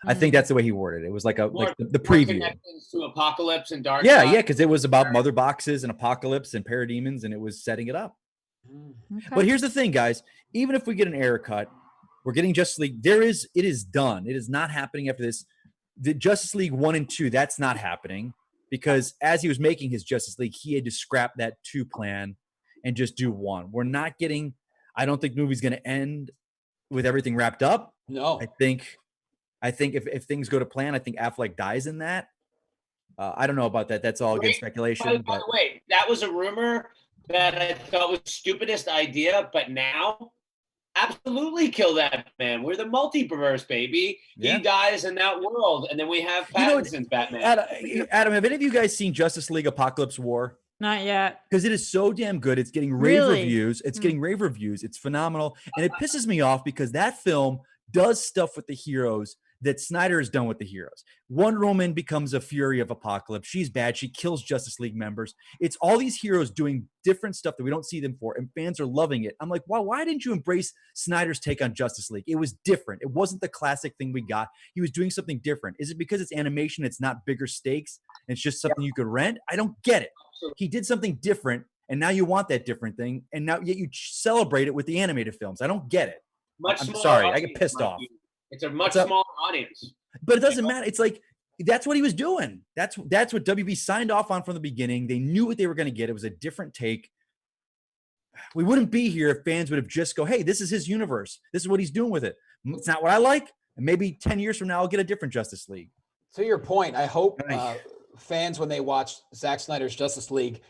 I think that's the way he worded it. It was like the preview. Connections to Apokolips and Dark. Yeah, because it was about mother boxes and Apokolips and parademons, and it was setting it up. Okay. But here's the thing, guys. Even if we get an Ayer cut, we're getting Justice League. It is done. It is not happening after this. The Justice League 1 and 2, that's not happening. because as he was making his Justice League, he had to scrap that 2 plan and just do 1. We're not getting. I don't think the movie's going to end with everything wrapped up. No. I think if things go to plan, I think Affleck dies in that. I don't know about that. That's all good speculation. By the way, that was a rumor that I thought was the stupidest idea, but now absolutely kill that man. We're the multiverse, baby. Yeah. He dies in that world, and then we have Pattinson's Batman. Adam, have any of you guys seen Justice League Apokolips War? Not yet. Because it is so damn good. It's getting rave Really? reviews. It's getting rave reviews. It's phenomenal. And it pisses me off because that film does stuff with the heroes that Snyder has done with the heroes. Wonder Woman becomes a fury of Apokolips. She's bad. She kills Justice League members. It's all these heroes doing different stuff that we don't see them for, and fans are loving it. I'm like, wow, why didn't you embrace Snyder's take on Justice League? It was different. It wasn't the classic thing we got. He was doing something different. Is it because it's animation, it's not bigger stakes, and it's just something you could rent? I don't get it. He did something different, and now you want that different thing, and now yet you celebrate it with the animated films. I don't get it. I'm sorry. I get pissed off. It's a much smaller audience. But it doesn't matter. It's like that's what he was doing. That's what WB signed off on from the beginning. They knew what they were going to get. It was a different take. We wouldn't be here if fans would have just go, hey, this is his universe. This is what he's doing with it. It's not what I like. And maybe 10 years from now, I'll get a different Justice League. To your point, I hope fans, when they watch Zack Snyder's Justice League,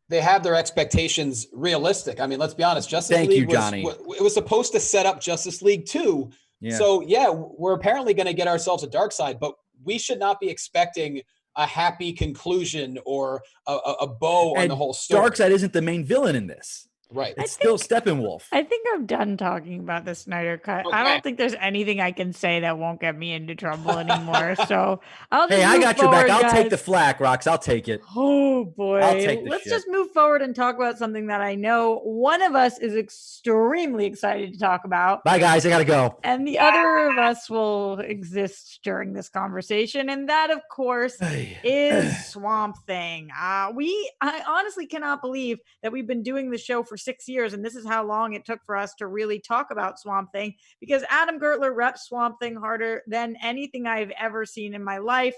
they have their expectations realistic. I mean, let's be honest. Justice League it was supposed to set up Justice League 2. Yeah. So, yeah, we're apparently going to get ourselves a Darkseid, but we should not be expecting a happy conclusion or a bow on the whole story. Darkseid isn't the main villain in this. Right. It's still Steppenwolf. I think I'm done talking about the Snyder Cut. Okay. I don't think there's anything I can say that won't get me into trouble anymore. So I'll just I move got your back. forward, I'll take guys. the flack, Rox. I'll take it. Oh boy. I'll take the Let's shit. just move forward and talk about something that I know one of us is extremely excited to talk about. Bye, guys. I got to go. And the other of us will exist during this conversation. And that, of course, is Swamp Thing. I honestly cannot believe that we've been doing the show for 6 years, and this is how long it took for us to really talk about Swamp Thing, because Adam Gertler reps Swamp Thing harder than anything I've ever seen in my life.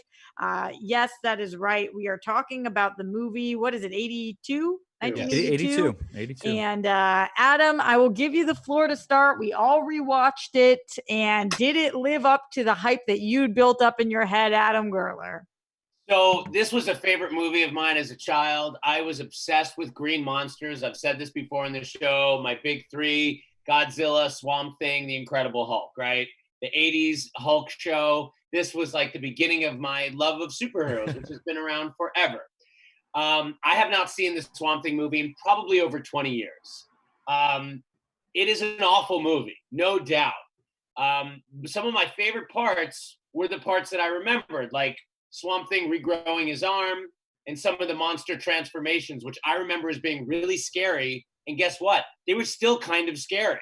Yes, that is right. We are talking about the movie. What is it? 82? 1982. 82. And Adam, I will give you the floor to start. We all rewatched it, and did it live up to the hype that you'd built up in your head, Adam Gertler? So this was a favorite movie of mine as a child. I was obsessed with green monsters. I've said this before in the show. My big three: Godzilla, Swamp Thing, The Incredible Hulk, right? The 80s Hulk show. This was like the beginning of my love of superheroes, which has been around forever. I have not seen the Swamp Thing movie in probably over 20 years. It is an awful movie, no doubt. Some of my favorite parts were the parts that I remembered, like Swamp Thing regrowing his arm and some of the monster transformations, which I remember as being really scary. And guess what? They were still kind of scary,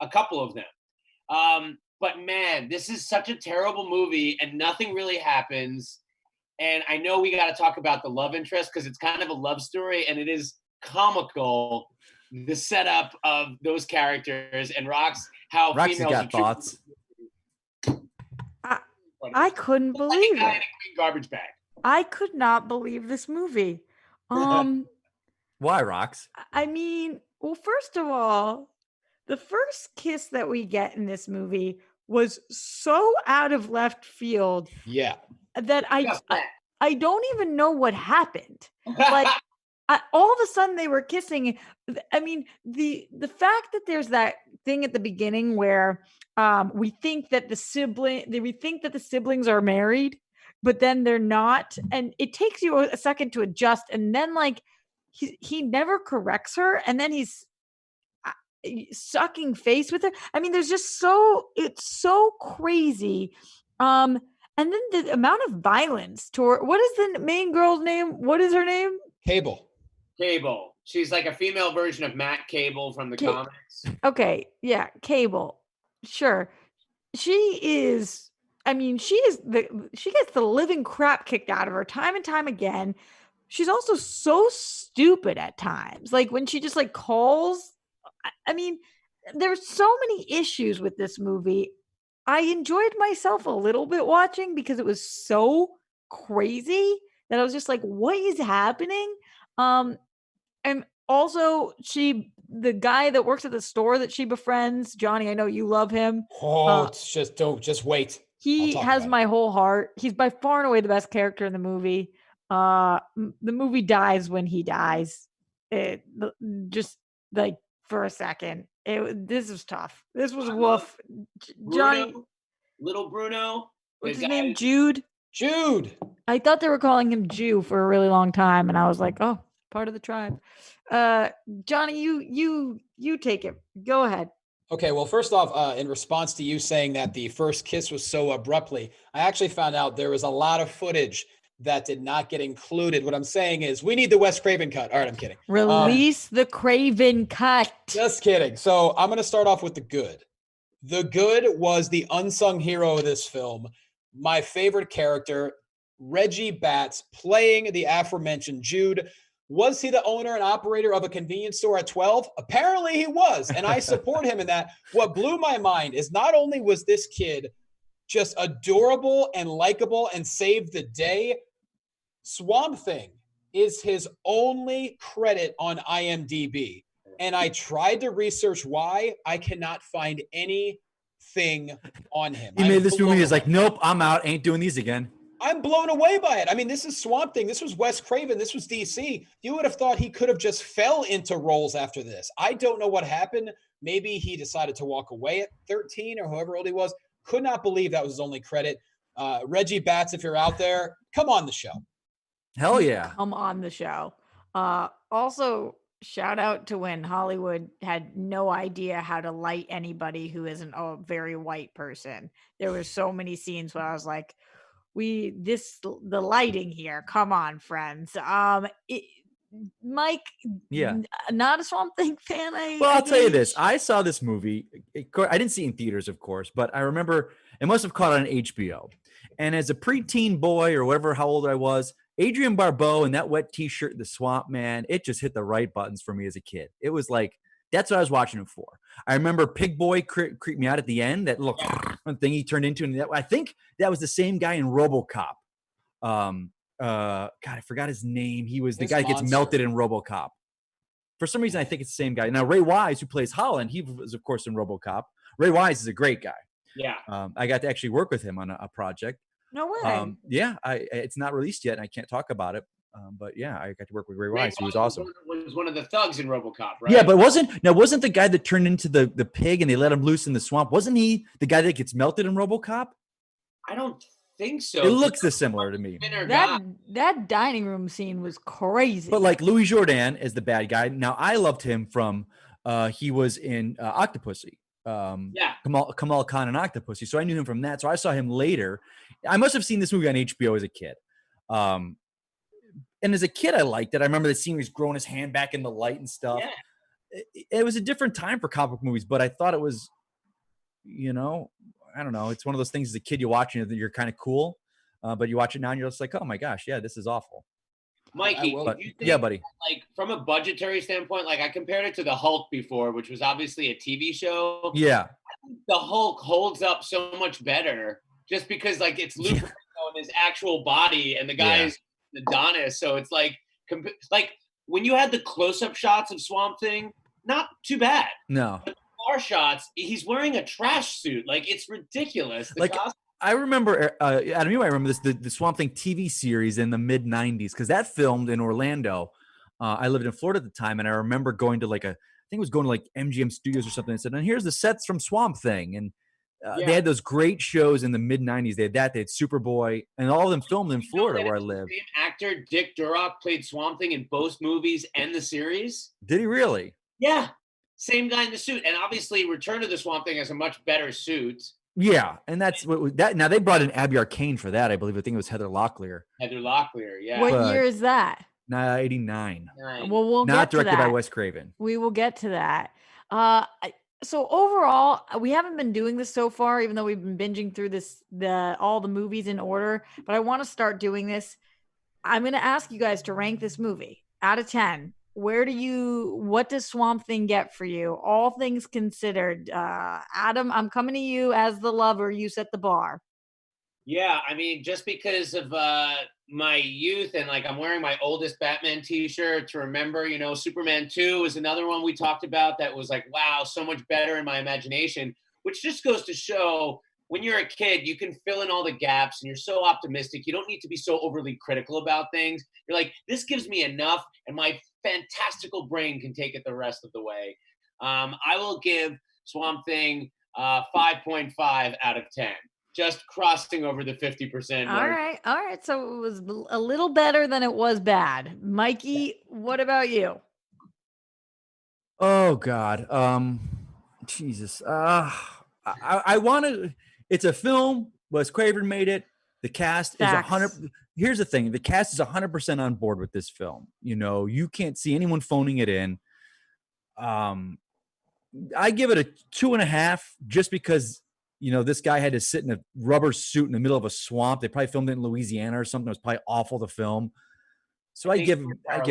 a couple of them. But man, this is such a terrible movie and nothing really happens. And I know we got to talk about the love interest because it's kind of a love story and it is comical, the setup of those characters. And how Roxy's females got thoughts. I couldn't believe in a it. green garbage bag. I could not believe this movie. Why, Rox? I mean, well, first of all, the first kiss that we get in this movie was so out of left field. Yeah. That I don't even know what happened. Like all of a sudden they were kissing. I mean, the fact that there's that thing at the beginning where we think that the siblings are married, but then they're not, and it takes you a second to adjust, and then like he never corrects her, and then he's sucking face with her. I mean, it's so crazy. And then the amount of violence what is the main girl's name? What is her name? Cable. She's like a female version of Matt Cable from the comics. Okay. Yeah. Cable. Sure. She gets the living crap kicked out of her time and time again. She's also so stupid at times. Like when she just like calls, I mean, there's so many issues with this movie. I enjoyed myself a little bit watching because it was so crazy that I was just like, what is happening? And also the guy that works at the store that she befriends, Johnny, I know you love him. Oh, it's just wait. I'll He talk has about my whole heart. He's by far and away the best character in the movie. The movie dies when he dies. Just like for a second. This was tough. This was I love woof. Johnny, Bruno, little Bruno. what's The his guy name? is- Jude. Jude. I thought they were calling him Jew for a really long time, and I was like, oh, part of the tribe. Johnny, you take it. Go ahead. Okay, well, first off, in response to you saying that the first kiss was so abruptly, I actually found out there was a lot of footage that did not get included. What I'm saying is we need the Wes Craven cut. All right, I'm kidding. Release the Craven cut. Just kidding. So I'm going to start off with the good. The good was the unsung hero of this film. My favorite character, Reggie Batts, playing the aforementioned Jude. Was he the owner and operator of a convenience store at 12? Apparently he was, and I support him in that. What blew my mind is not only was this kid just adorable and likable and saved the day, Swamp Thing is his only credit on IMDb. And I tried to research why. I cannot find anything on him. He made this movie. He's like, nope, I'm out. Ain't doing these again. I'm blown away by it. I mean, this is Swamp Thing. This was Wes Craven. This was DC. You would have thought he could have just fell into roles after this. I don't know what happened. Maybe he decided to walk away at 13 or however old he was. Could not believe that was his only credit. Reggie Batts, if you're out there, come on the show. Hell yeah. Come on the show. Also, shout out to when Hollywood had no idea how to light anybody who isn't a very white person. There were so many scenes where I was like, the lighting here. Come on, friends. Mike, Yeah. Not a Swamp Thing fan. I'll tell you this. I saw this movie. I didn't see it in theaters, of course, but I remember it must have caught on HBO. And as a preteen boy or whatever, how old I was, Adrian Barbeau and that wet t-shirt, the Swamp Man, it just hit the right buttons for me as a kid. It was like, that's what I was watching it for. I remember Pig Boy creeped me out at the end, that little thing he turned into. And I think that was the same guy in RoboCop. God, I forgot his name. He was the guy that gets melted in RoboCop. For some reason, I think it's the same guy. Now, Ray Wise, who plays Holland, he was, of course, in RoboCop. Ray Wise is a great guy. Yeah. I got to actually work with him on a project. No way. Yeah, it's not released yet, and I can't talk about it. But yeah, I got to work with Ray Wise. He was awesome. Was one of the thugs in RoboCop, right? Yeah, but wasn't the guy that turned into the pig and they let him loose in the swamp? Wasn't he the guy that gets melted in RoboCop? I don't think so. It looks similar to me. That dining room scene was crazy. But like Louis Jourdan is the bad guy. Now I loved him from he was in Octopussy. Kamal Khan and Octopussy. So I knew him from that. So I saw him later. I must have seen this movie on HBO as a kid. And as a kid, I liked it. I remember the scene where he's growing his hand back in the light and stuff. Yeah. It was a different time for comic book movies, but I thought it was, I don't know. It's one of those things as a kid you watch and you're kind of cool, but you watch it now and you're just like, oh my gosh, yeah, this is awful. Mikey, yeah, buddy. Like from a budgetary standpoint, like I compared it to the Hulk before, which was obviously a TV show. Yeah. I think the Hulk holds up so much better just because like it's Luke in his actual body and the guy's Adonis. So it's like when you had the close-up shots of Swamp Thing, not too bad. No. But the far shots, he's wearing a trash suit. Like it's ridiculous. I remember, Adam, you might remember this, the Swamp Thing TV series in the mid 90s, because that filmed in Orlando. I lived in Florida at the time, and I remember going to I think it was going to like MGM Studios or something, and said, and here's the sets from Swamp Thing. And they had those great shows in the mid 90s. They had Superboy, and all of them filmed in Florida where I live. The same actor, Dick Durock, played Swamp Thing in both movies and the series. Did he really? Yeah. Same guy in the suit. And obviously Return of the Swamp Thing has a much better suit. Yeah, and that's that. Now they brought in Abby Arcane for that, I believe. I think it was Heather Locklear. Yeah. What year is that? 89. Well, we'll not get to directed that. by Wes Craven. We will get to that. So overall, we haven't been doing this so far, even though we've been binging through all the movies in order. But I want to start doing this. I'm going to ask you guys to rank this movie out of 10. What does Swamp Thing get for you? All things considered. Adam, I'm coming to you as the lover. You set the bar. Yeah, I mean, just because of my youth, and like I'm wearing my oldest Batman t-shirt to remember, Superman 2 is another one we talked about that was like, wow, so much better in my imagination, which just goes to show when you're a kid, you can fill in all the gaps and you're so optimistic. You don't need to be so overly critical about things. You're like, this gives me enough and my fantastical brain can take it the rest of the way. I will give Swamp Thing 5.5 out of 10. Just crossing over the 50% mark. All right. So it was a little better than it was bad. Mikey, what about you? Oh God. Jesus. I wanted. It's a film. Wes Craven made it. The cast is 100. Here's the thing: the cast is 100% on board with this film. You can't see anyone phoning it in. I give it a 2.5 just because this guy had to sit in a rubber suit in the middle of a swamp. They probably filmed it in Louisiana or something. It was probably awful to film. So I give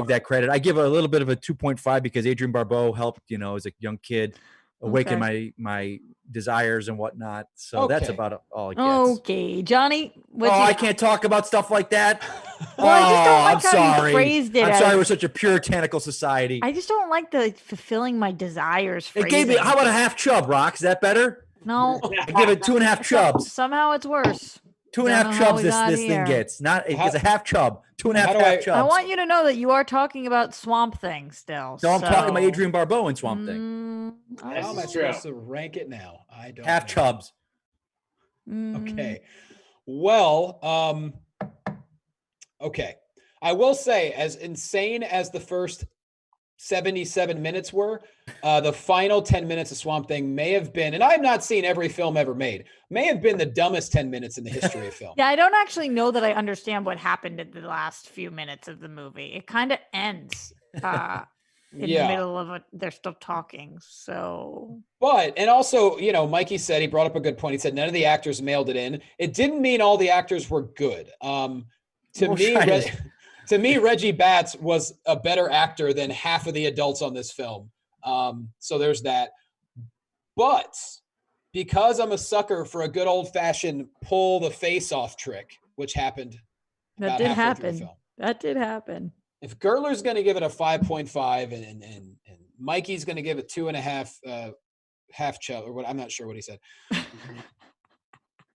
that credit. I give it a little bit of a 2.5 because Adrian Barbeau helped, as a young kid, awaken my desires and whatnot. So that's about all it gets. Okay, Johnny. I can't talk about stuff like that. Well, I just don't like I'm how sorry. you phrased it. I'm sorry we're such a puritanical society. I just don't like the fulfilling my desires phrasing. It gave me, how about a half chub, Rock? Is that better? No. I give it 2.5 chubs. Somehow it's worse. 2.5 chubs this thing gets. It's a half chub. 2.5 half chubs. I want you to know that you are talking about Swamp Thing still. So I'm talking about Adrian Barbeau and Swamp Thing. How am I supposed to rank it now? I don't half know. chubs. Okay. Well, okay. I will say, as insane as the first 77 minutes were, the final 10 minutes of Swamp Thing may have been, and I've not seen every film ever made, may have been the dumbest 10 minutes in the history of film. Yeah, I don't actually know that I understand what happened in the last few minutes of the movie. It kind of ends in the middle of they're still talking. So, and also, Mikey said, he brought up a good point. He said none of the actors mailed it in. It didn't mean all the actors were good. To me, Reggie Batts was a better actor than half of the adults on this film. So there's that. But because I'm a sucker for a good old-fashioned pull the face off trick, which happened that did happen. That did happen. If Gertler's going to give it a 5.5 and Mikey's going to give it 2.5 half chub, or what, I'm not sure what he said.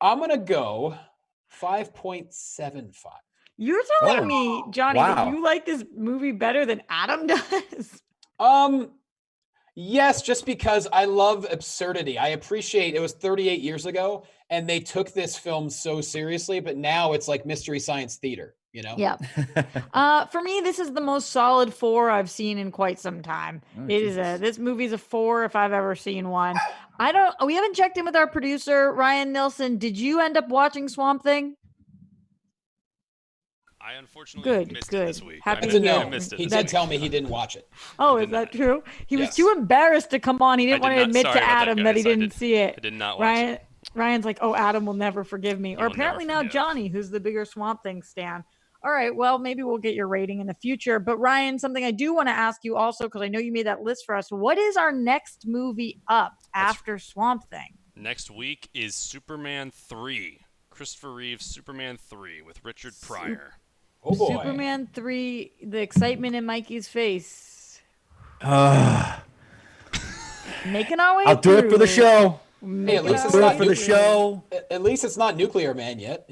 I'm going to go 5.75. You're telling me, Johnny, that you like this movie better than Adam does? Yes, just because I love absurdity. I appreciate it was 38 years ago and they took this film so seriously, but now it's like Mystery Science Theater, Yeah. For me, this is the most solid 4 I've seen in quite some time. This movie's a 4 if I've ever seen one. We haven't checked in with our producer, Ryan Nilsson. Did you end up watching Swamp Thing? I unfortunately missed it this week. Happy to know. He did tell me he didn't watch it. Oh, is that true? He was too embarrassed to come on. He didn't want to admit to Adam that he didn't see it. I did not watch it. Ryan's like, oh, Adam will never forgive me. Or apparently now Johnny, who's the bigger Swamp Thing stan. All right, well, maybe we'll get your rating in the future. But Ryan, something I do want to ask you also, because I know you made that list for us. What is our next movie up after Swamp Thing? Next week is Superman 3. Christopher Reeve's Superman 3 with Richard Pryor. Oh boy. Superman 3, the excitement in Mikey's face. Making our way I'll do it for the show. Hey, at least it's not for the show. At least it's not Nuclear Man yet,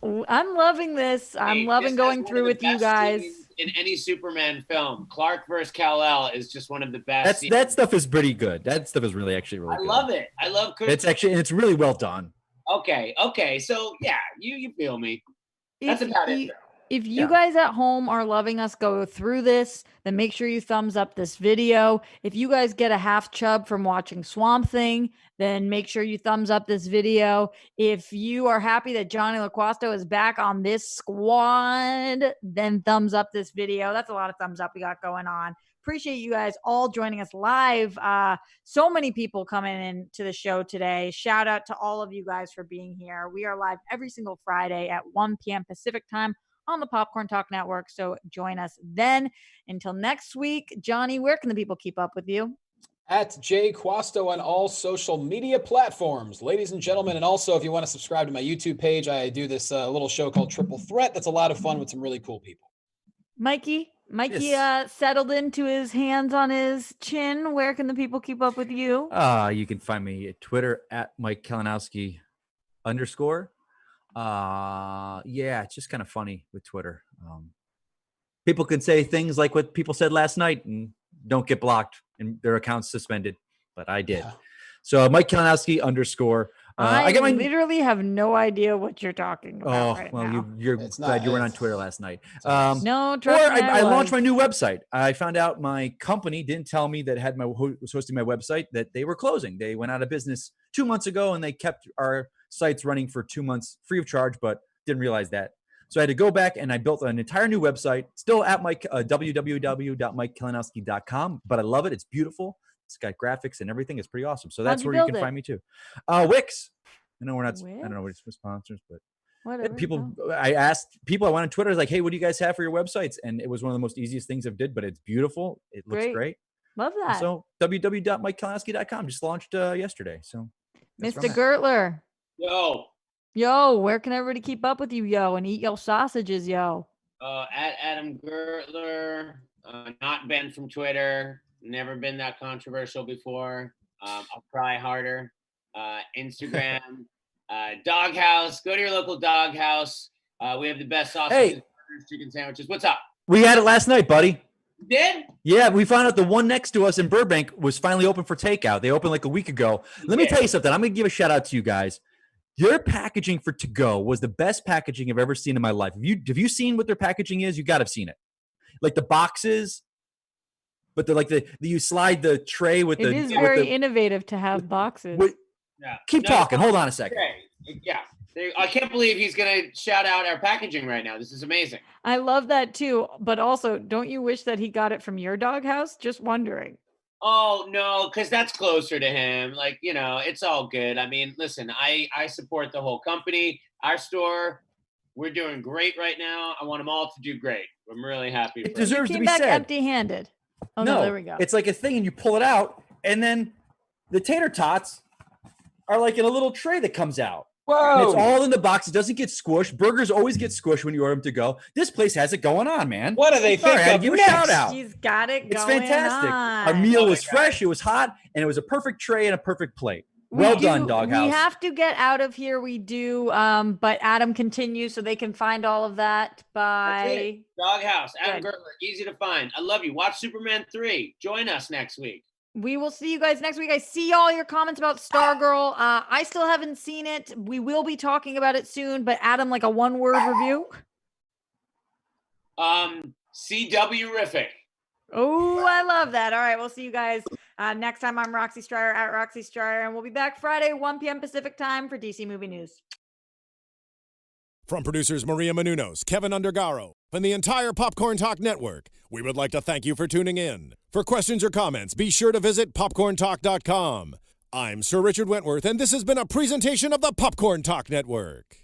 I'm loving this. I'm loving going through with you guys. In any Superman film, Clark versus Kal-El is just one of the best. That stuff is pretty good. That stuff is really good. I love it. I love. It's really well done. Okay. So yeah, you feel me. That's about it. If you guys at home are loving us go through this, then make sure you thumbs up this video. If you guys get a half chub from watching Swamp Thing, then make sure you thumbs up this video. If you are happy that Jonny LoQuasto is back on this squad, then thumbs up this video. That's a lot of thumbs up we got going on. Appreciate you guys all joining us live. So many people coming into the show today. Shout out to all of you guys for being here. We are live every single Friday at 1 p.m. Pacific time on the Popcorn Talk Network. So join us then. Until next week, Johnny, where can the people keep up with you? At @JQuasto on all social media platforms, ladies and gentlemen. And also, if you want to subscribe to my YouTube page, I do this little show called Triple Threat. That's a lot of fun with some really cool people. Mikey Yes. settled into his hands on his chin. Where can the people keep up with you? You can find me at Twitter at Mike Kalinowski _. Yeah, it's just kind of funny with Twitter. People can say things like what people said last night and don't get blocked and their accounts suspended, but I did. Yeah. So Mike Kalinowski _. I got my literally have no idea what you're talking about Oh, right well, now. you're It's glad not- you weren't on it's- Twitter last night. No, Or trust me, I launched my was. new website. I found out my company didn't tell me that had who was hosting my website that they were closing. They went out of business 2 months ago, and they kept our sites running for 2 months free of charge, but didn't realize that. So I had to go back and I built an entire new website, still at www.mikekalinowski.com. But I love it. It's beautiful. It's got graphics and everything. It's pretty awesome. So that's How'd you where you build can it? find me too. Wix. I know we're not. I Wix? don't know what it's for sponsors, but Whatever. people. no. I asked people. I went on Twitter. I was like, "Hey, what do you guys have for your websites?" And it was one of the most easiest things I've did. But it's beautiful. It looks Great. great. Love And that. so www.mikekalinowski.com just launched yesterday. So that's Mr. where I'm at. Gertler. Yo, Where can everybody keep up with you, yo, and eat your sausages, yo? at Adam Gertler, not banned from Twitter, never been that controversial before. I'll try harder. Instagram, Doghouse. Go to your local Doghouse. We have the best sausages, burgers, chicken sandwiches. What's up? We had it last night, buddy. You did? Yeah, we found out the one next to us in Burbank was finally open for takeout. They opened like a week ago. Let me tell you something. I'm going to give a shout out to you guys. Your packaging for to-go was the best packaging I've ever seen in my life. Have you seen what their packaging is? You got to have seen it. Like the boxes, but you slide the tray with It the. is with very the- innovative to have boxes. Yeah. keep No, talking. Hold on a second. Okay. Yeah. I can't believe he's going to shout out our packaging right now. This is amazing. I love that too. But also, don't you wish that he got it from your doghouse? Just wondering. Oh, no, because that's closer to him. Like, it's all good. I mean, listen, I support the whole company. Our store, we're doing great right now. I want them all to do great. I'm really happy. It for them. deserves to Came be back said. empty-handed. Oh no, there we go. It's like a thing, and you pull it out, and then the tater tots are like in a little tray that comes out. And it's all in the box. It doesn't get squished. Burgers always get squished when you order them to go. This place has it going on, man. What do they Sorry, think I had of to give a next? shout out. He's got it It's going fantastic. on. Our meal Love was it, fresh. guys. It was hot, and it was a perfect tray and a perfect plate. We Well do- done, Doghouse. We have to get out of here. We do. But Adam continues, so they can find all of that That's by. it. Doghouse, Adam Good. Gertler, easy to find. I love you. Watch Superman 3. Join us next week. We will see you guys next week. I see all your comments about Stargirl. I still haven't seen it. We will be talking about it soon. But Adam, like a one-word review. CW-rific. Oh, I love that. All right, we'll see you guys next time. I'm Roxy Striar at Roxy Striar, and we'll be back Friday, 1 p.m. Pacific time for DC Movie News. From producers Maria Menounos, Kevin Undergaro, and the entire Popcorn Talk Network, we would like to thank you for tuning in. For questions or comments, be sure to visit popcorntalk.com. I'm Sir Richard Wentworth, and this has been a presentation of the Popcorn Talk Network.